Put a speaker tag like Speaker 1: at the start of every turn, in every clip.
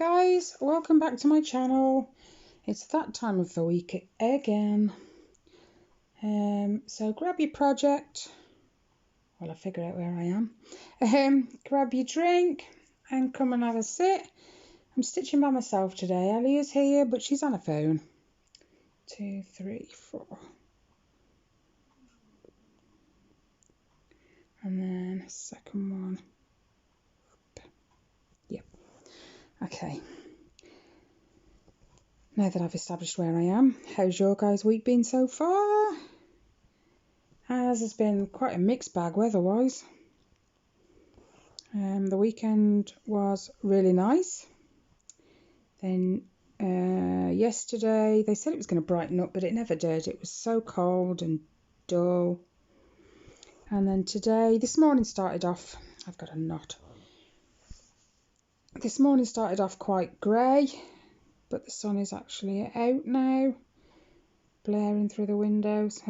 Speaker 1: guys, welcome back to my channel. It's that time of the week again. So grab your project while I figure out where I am. Grab your drink and come and have a sit. I'm stitching by myself today. Alia's here, but she's on her phone. 2, 3, 4. And then second one. Yep. Okay. Now that I've established where I am, how's your guys' week been so far? As has been quite a mixed bag weather-wise. The weekend was really nice. Then yesterday they said it was going to brighten up, but it never did. It was so cold and dull. And then today, this morning started off, I've got a knot. This morning started off quite grey, but the sun is actually out now, blaring through the windows.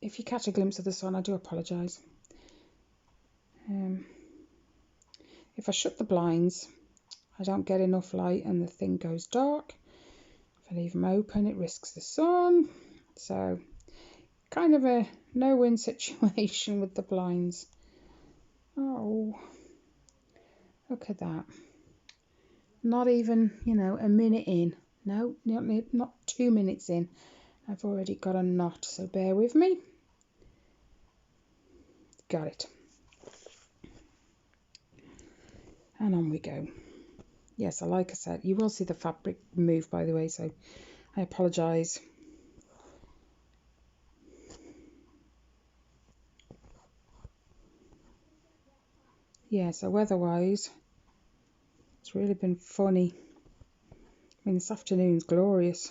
Speaker 1: If you catch a glimpse of the sun, I do apologise. If I shut the blinds, I don't get enough light and the thing goes dark. If I leave them open, it risks the sun. So, kind of a no-win situation with the blinds. Oh, look at that. Not even, a minute in. No, not 2 minutes in. I've already got a knot, so bear with me. Got it. And on we go. Yes, like I said, you will see the fabric move, by the way, so I apologise. Yeah, so weather-wise, it's really been funny. I mean, this afternoon's glorious.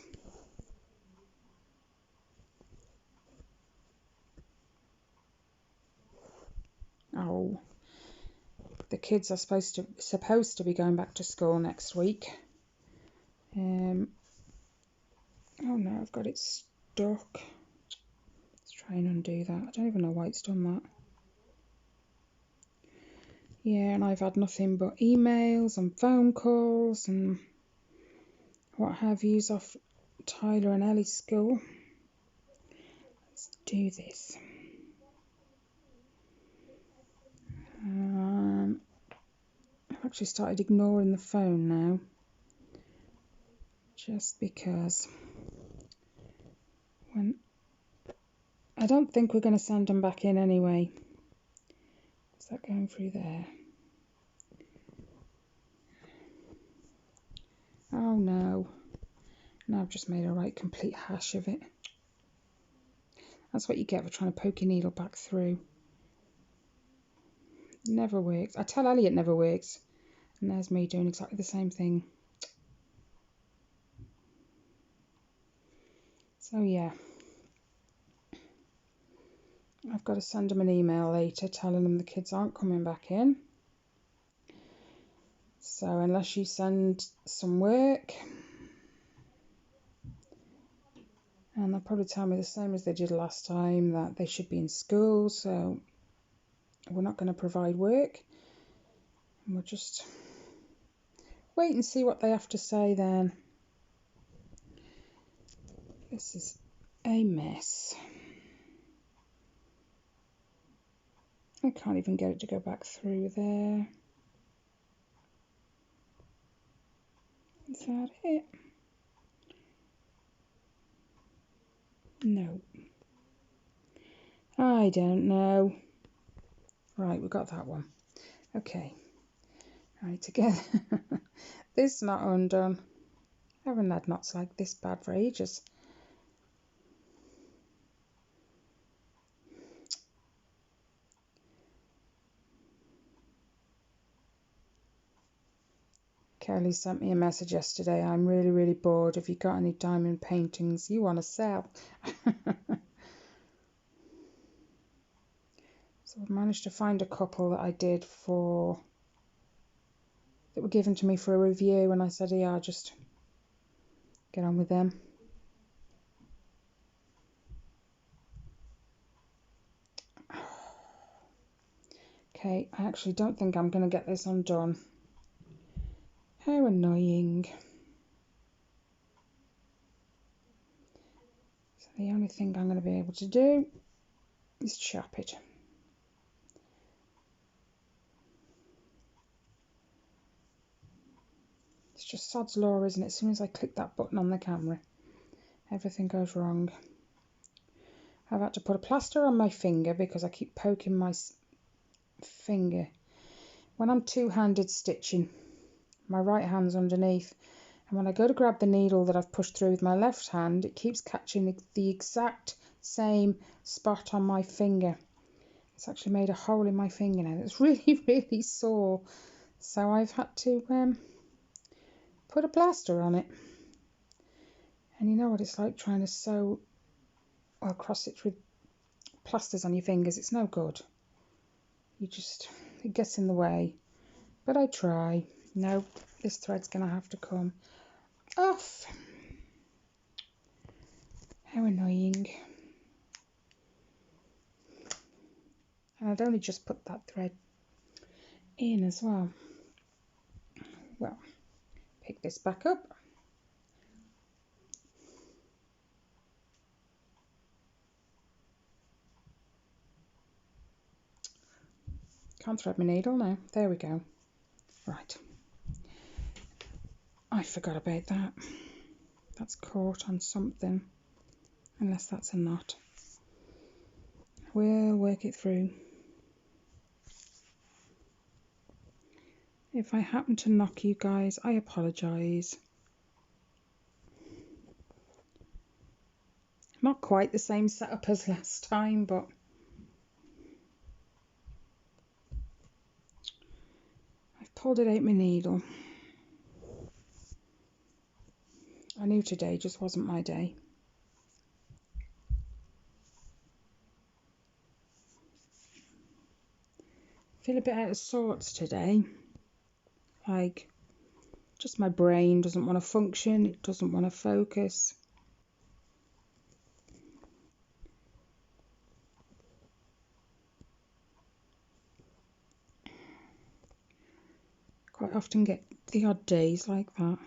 Speaker 1: Oh, the kids are supposed to be going back to school next week. Oh no, I've got it stuck. Let's try and undo that. I don't even know why it's done that. Yeah, and I've had nothing but emails and phone calls and what have yous off Tyler and Ellie's school. Let's do this. I've actually started ignoring the phone now, just because I don't think we're going to send them back in anyway. Is that going through there? Oh no. Now I've just made a right complete hash of it. That's what you get for trying to poke your needle back through. It never works. I tell Ellie it never works. And there's me doing exactly the same thing. So yeah. I've got to send them an email later telling them the kids aren't coming back in. So unless you send some work, and they'll probably tell me the same as they did last time, that they should be in school, so we're not going to provide work. And we'll just wait and see what they have to say then. This is a mess. I can't even get it to go back through there. Is that it? No. I don't know. Right, we got that one. Okay. Right, together. This knot undone. I haven't had knots like this bad for ages. Kelly sent me a message yesterday. I'm really, really bored. Have you got any diamond paintings you want to sell? So I've managed to find a couple that I did that were given to me for a review, and I said, yeah, I'll just get on with them. Okay, I actually don't think I'm going to get this undone. How How annoying. So the only thing I'm going to be able to do is chop it. It's just sod's law, isn't it? As soon as I click that button on the camera, everything goes wrong. I've had to put a plaster on my finger because I keep poking my finger. When I'm two-handed stitching, my right hand's underneath, and when I go to grab the needle that I've pushed through with my left hand, it keeps catching the exact same spot on my finger. It's actually made a hole in my finger now. It's really, really sore. So I've had to put a plaster on it. And you know what it's like trying to sew or cross it with plasters on your fingers. It's no good. It gets in the way. But I try. No, this thread's going to have to come off. How annoying. And I'd only just put that thread in as well. Well, pick this back up. Can't thread my needle now. There we go. Right. I forgot about that. That's caught on something. Unless that's a knot. We'll work it through. If I happen to knock you guys, I apologise. Not quite the same setup as last time, but I've pulled it out my needle. I knew today just wasn't my day. Feel a bit out of sorts today. Like, just my brain doesn't want to function, it doesn't want to focus. Quite often get the odd days like that.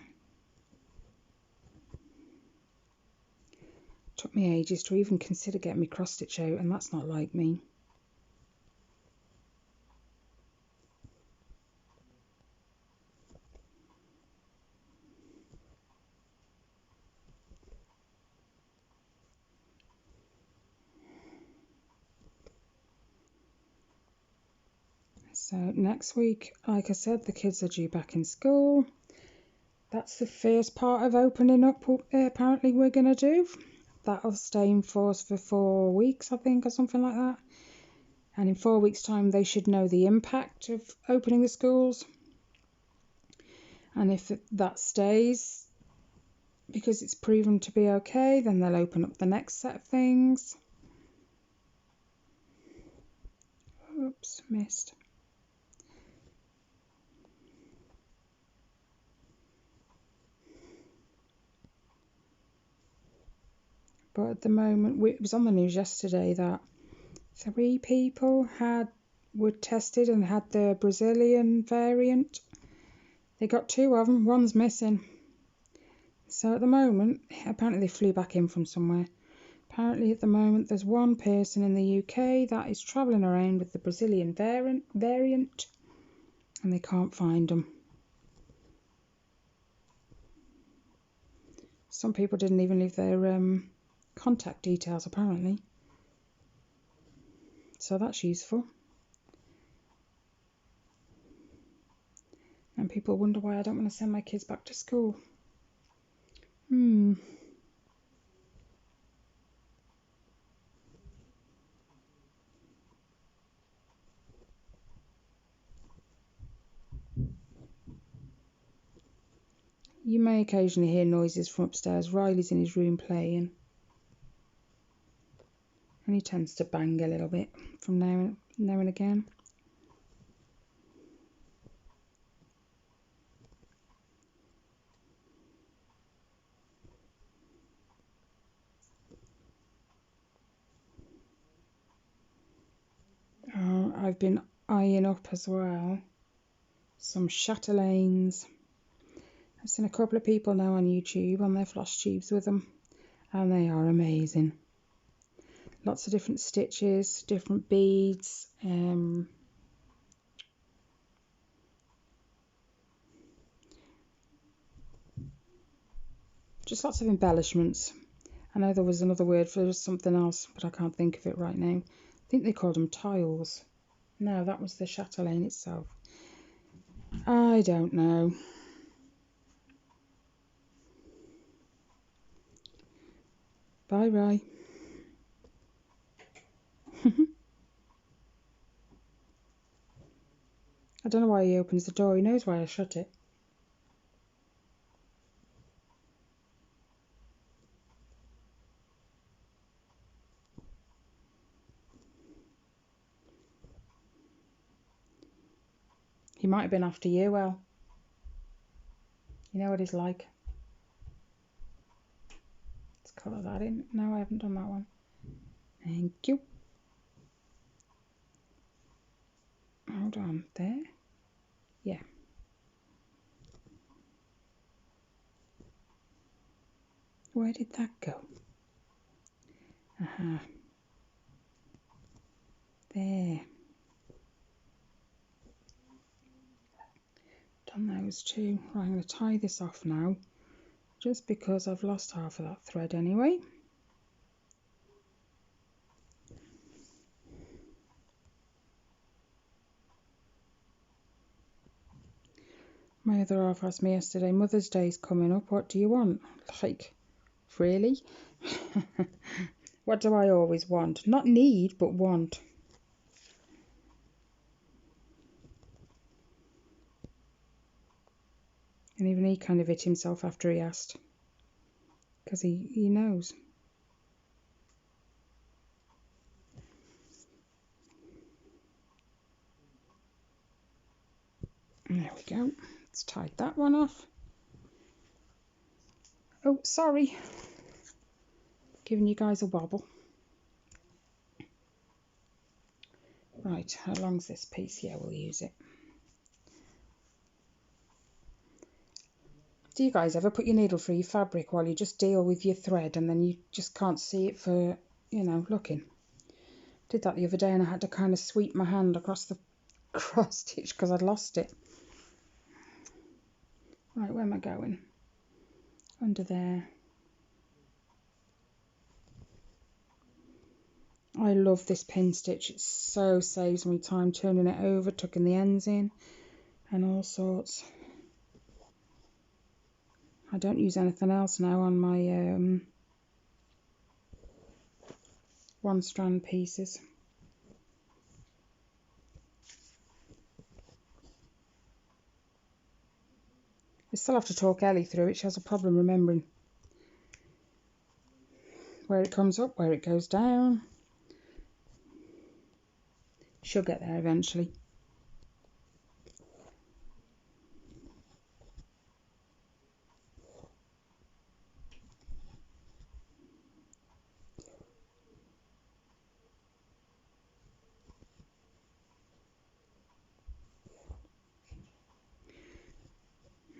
Speaker 1: Took me ages to even consider getting my cross stitch out, and that's not like me. So next week, like I said, the kids are due back in school. That's the first part of opening up apparently we're going to do. That'll stay in force for 4 weeks, I think, or something like that. And in 4 weeks' time, they should know the impact of opening the schools. And if that stays, because it's proven to be okay, then they'll open up the next set of things. Oops, missed. But at the moment, it was on the news yesterday that 3 people were tested and had the Brazilian variant. They got 2 of them, one's missing. So at the moment, apparently they flew back in from somewhere. Apparently at the moment there's 1 person in the UK that is travelling around with the Brazilian variant and they can't find them. Some people didn't even leave their contact details apparently. So that's useful. And people wonder why I don't want to send my kids back to school. You may occasionally hear noises from upstairs. Riley's in his room playing. And he tends to bang a little bit from now and again. I've been eyeing up as well some chatelaines. I've seen a couple of people now on YouTube on their floss tubes with them, and they are amazing. Lots of different stitches, different beads, just lots of embellishments. I know there was another word for something else, but I can't think of it right now. I think they called them tiles. No, that was the chatelaine itself. I don't know. Bye, Ray. I don't know why he opens the door. He knows why I shut it. He might have been after you, well. You know what he's like. Let's colour that in. No, I haven't done that one. Thank you. Hold on, there. Yeah. Where did that go? Aha. There. Done those two. Right, I'm going to tie this off now, just because I've lost half of that thread anyway. My other half asked me yesterday, Mother's Day's coming up, what do you want? Like, really? What do I always want? Not need, but want. And even he kind of hit himself after he asked, because he knows. There we go. Let's tie that one off. Oh, sorry. Giving you guys a wobble. Right, how long's this piece? Yeah, we'll use it. Do you guys ever put your needle through your fabric while you just deal with your thread and then you just can't see it for, you know, looking? Did that the other day and I had to kind of sweep my hand across the cross stitch because I'd lost it. Right, where am I going? Under there. I love this pin stitch. It so saves me time turning it over, tucking the ends in and all sorts. I don't use anything else now on my one strand pieces. I still have to talk Ellie through it. She has a problem remembering where it comes up, where it goes down. She'll get there eventually.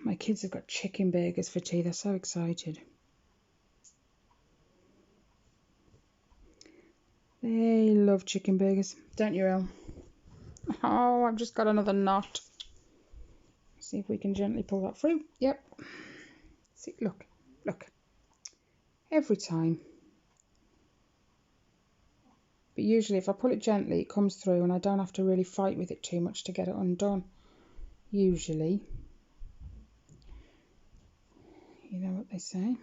Speaker 1: My kids have got chicken burgers for tea. They're so excited. They love chicken burgers. Don't you, El? Oh, I've just got another knot. See if we can gently pull that through. Yep. See, look, look. Every time. But usually if I pull it gently, it comes through and I don't have to really fight with it too much to get it undone. Usually. You know what they say.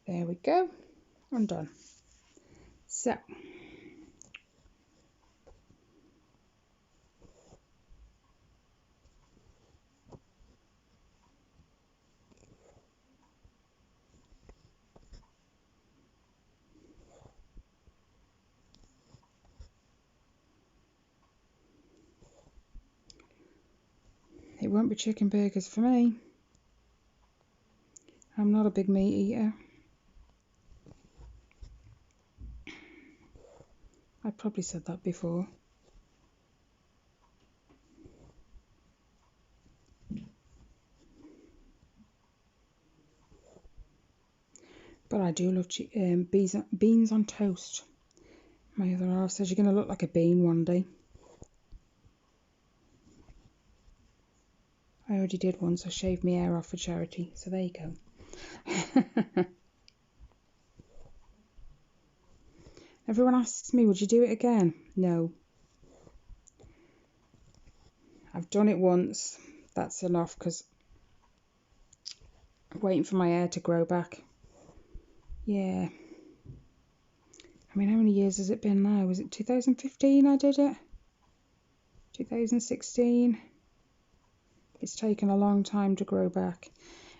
Speaker 1: There we go. Undone. So. It won't be chicken burgers for me. I'm not a big meat eater. I probably said that before. But I do love beans on toast. My other half says you're going to look like a bean one day. I already did once. I shaved my hair off for charity. So there you go. Everyone asks me, would you do it again? No. I've done it once. That's enough because I'm waiting for my hair to grow back. Yeah. I mean, how many years has it been now? Was it 2015 I did it? 2016? It's taken a long time to grow back.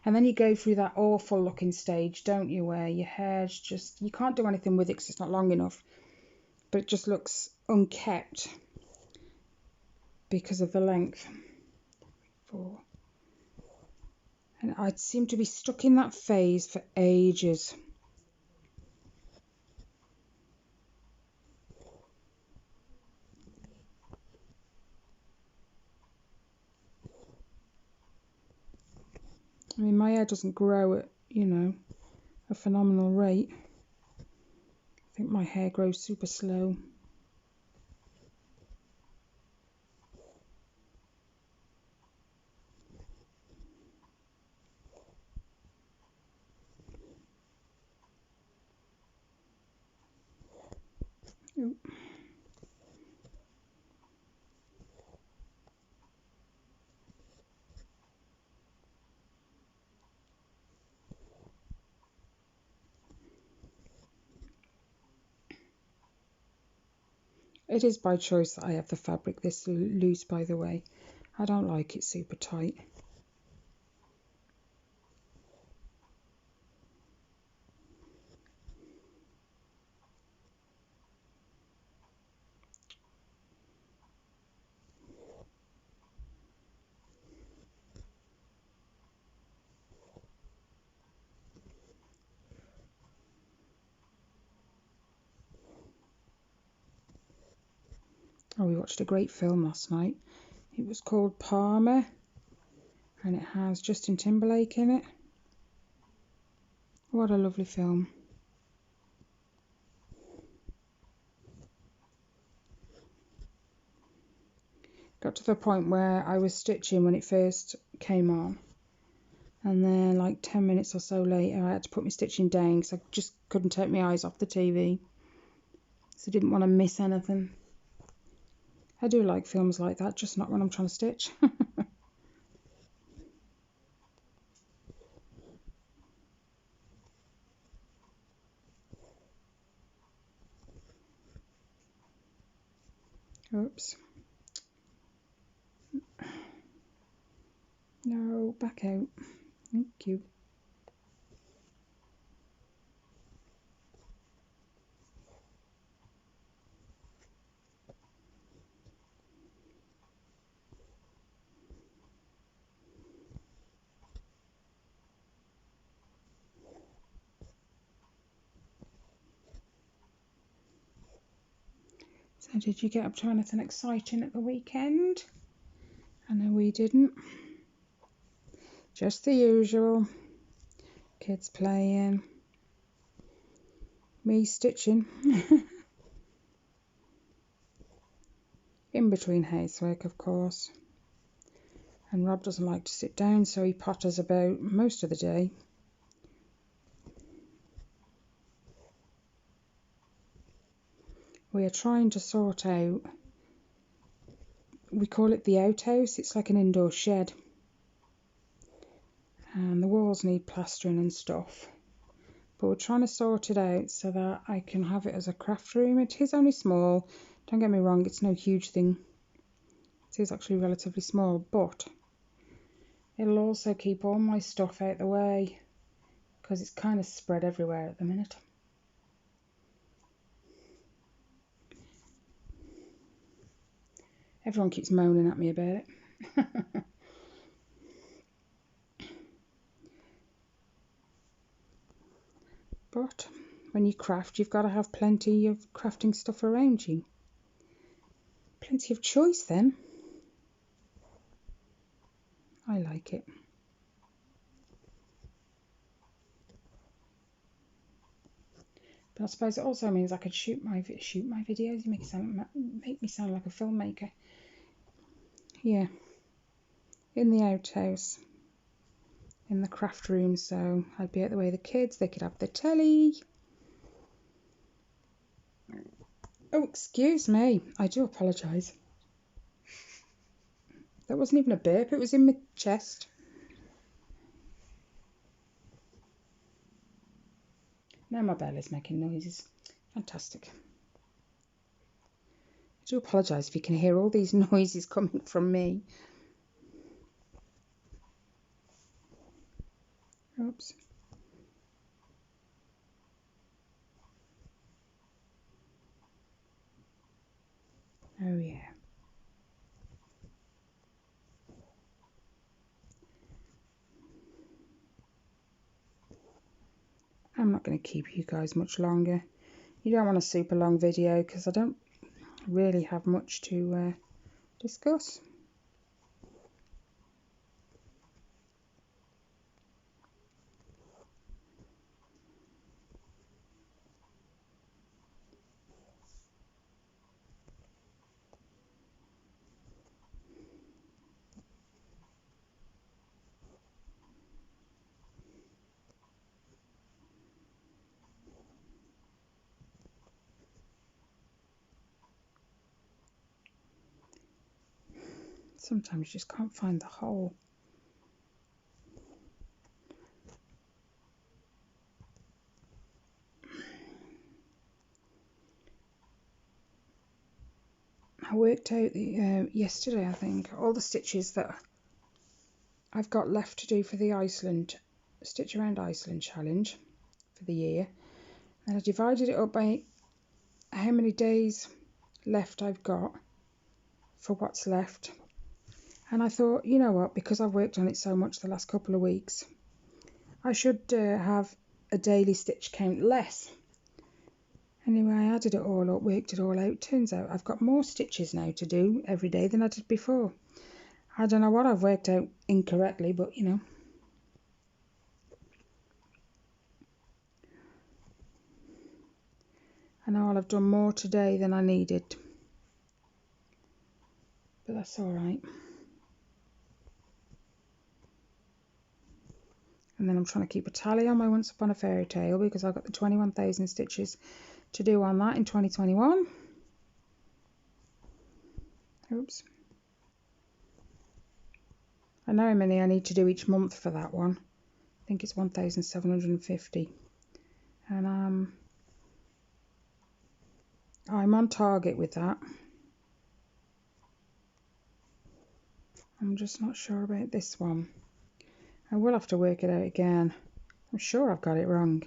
Speaker 1: And then you go through that awful looking stage, don't you, where your hair's just, you can't do anything with it because it's not long enough, but it just looks unkept because of the length. 4. And I seem to be stuck in that phase for ages. I mean, my hair doesn't grow at, you know, a phenomenal rate. I think my hair grows super slow. Ooh. It is by choice that I have the fabric this loose, by the way. I don't like it super tight. Oh, we watched a great film last night. It was called Palmer, and it has Justin Timberlake in it. What a lovely film. Got to the point where I was stitching when it first came on, and then like 10 minutes or so later I had to put my stitching down because I just couldn't take my eyes off the TV, so I didn't want to miss anything. I do like films like that, just not when I'm trying to stitch. Oops. No, back out. Thank you. So did you get up to anything exciting at the weekend? I know we didn't. Just the usual. Kids playing. Me stitching. In between housework, of course. And Rob doesn't like to sit down, so he potters about most of the day. We are trying to sort out, we call it the outhouse. It's like an indoor shed. And the walls need plastering and stuff. But we're trying to sort it out so that I can have it as a craft room. It is only small. Don't get me wrong, it's no huge thing. It is actually relatively small, but it'll also keep all my stuff out the way because it's kind of spread everywhere at the minute. Everyone keeps moaning at me about it. But when you craft, you've got to have plenty of crafting stuff around you. Plenty of choice then. I like it. But I suppose it also means I could shoot my videos. You make me sound like a filmmaker. Yeah, in the outhouse, in the craft room. So I'd be out the way of the kids. They could have the telly. Oh, excuse me. I do apologise. That wasn't even a burp. It was in my chest. Now my belly's making noises. Fantastic. I do apologise if you can hear all these noises coming from me. Oops. Oh yeah. I'm not going to keep you guys much longer. You don't want a super long video because I don't really have much to discuss. Sometimes you just can't find the hole. I worked out yesterday, I think, all the stitches that I've got left to do for the Stitch Around Iceland challenge for the year. And I divided it up by how many days left I've got for what's left. And I thought, you know what, because I've worked on it so much the last couple of weeks, I should have a daily stitch count less. Anyway, I added it all up, worked it all out. Turns out I've got more stitches now to do every day than I did before. I don't know what I've worked out incorrectly, but you know. I know I'll have done more today than I needed. But that's alright. And then I'm trying to keep a tally on my Once Upon a Fairy Tale because I've got the 21,000 stitches to do on that in 2021. Oops. I know how many I need to do each month for that one. I think it's 1,750. And I'm on target with that. I'm just not sure about this one. I will have to work it out again. I'm sure I've got it wrong.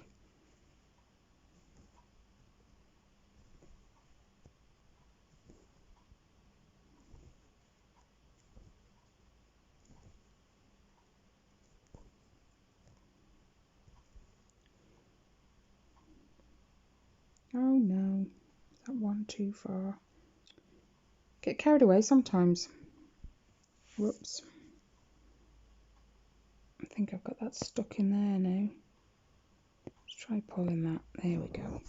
Speaker 1: Oh no, that one too far. Get carried away sometimes. Whoops. I think I've got that stuck in there now. Let's try pulling that. There we go.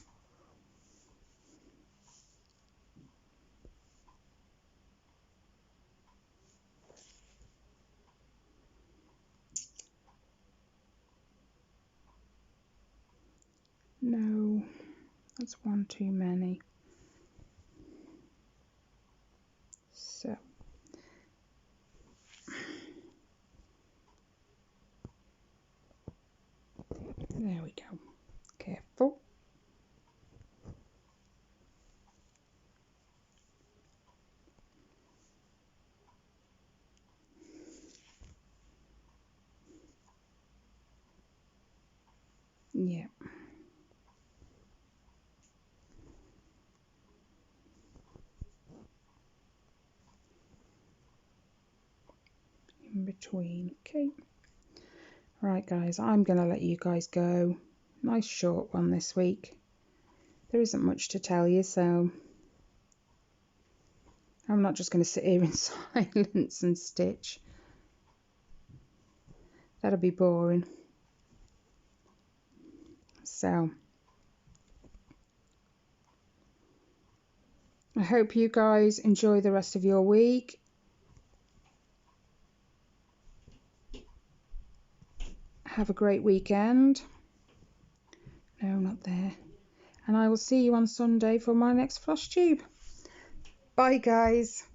Speaker 1: No, that's one too many. So there we go. Careful. Yeah. In between. Okay. Right guys, I'm going to let you guys go. Nice short one this week. There isn't much to tell you, so I'm not just going to sit here in silence and stitch. That'll be boring. So I hope you guys enjoy the rest of your week. Have a great weekend. No, not there. And I will see you on Sunday for my next floss tube. Bye guys.